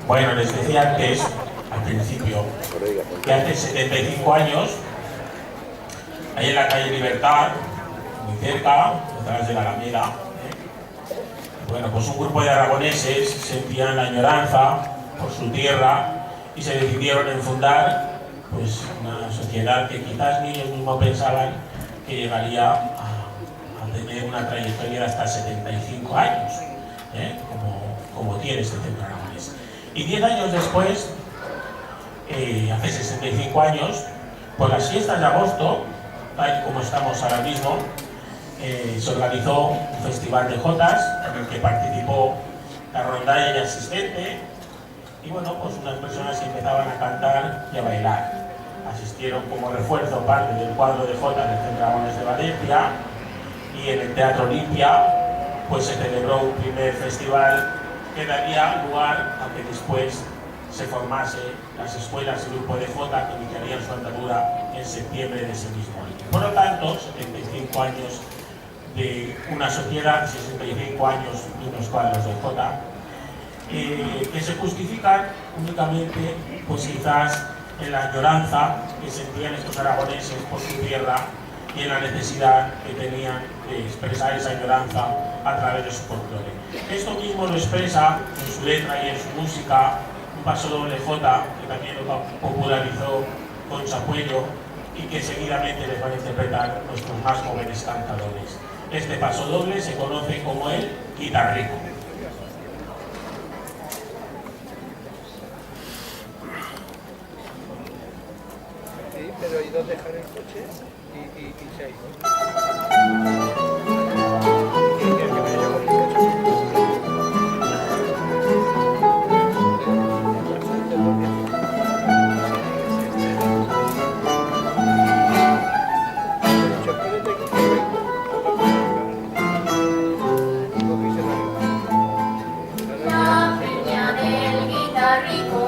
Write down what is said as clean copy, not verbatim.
Bueno, les decía antes, al principio, que hace 75 años, ahí en la calle Libertad, muy cerca, detrás de la Alameda, bueno, pues un grupo de aragoneses sentían la añoranza por su tierra y se decidieron en fundar pues, una sociedad que quizás ni ellos mismos pensaban que llegaría a tener una trayectoria de hasta 75 años, como tiene este centro aragonés. Y 10 años después, hace 65 años, por las fiestas de agosto, tal como estamos ahora mismo, se organizó un festival de jotas en el que participó la rondalla y asistente, y bueno, pues unas personas empezaban a cantar y a bailar. Asistieron como refuerzo parte del cuadro de jotas del Centro Aragonés de Valencia, y en el Teatro Olimpia pues se celebró un primer festival que daría lugar a que después se formase las escuelas y grupo de jota que iniciarían su andadura en septiembre de ese mismo año. Por lo tanto, 75 años de una sociedad, 65 años de unos cuadros de jota, que se justifican únicamente, pues quizás en la añoranza que sentían estos aragoneses por su tierra y en la necesidad que tenían de expresar esa añoranza a través de su folclore. Esto mismo lo expresa en su letra y en su música un paso doble jota que también lo popularizó Concha Puello y que seguidamente les van a interpretar nuestros más jóvenes cantadores. Este paso doble se conoce como el guitarrico. Sí, pero ¿y dónde dejar el coche? Y se ha ido. La peña del guitarrico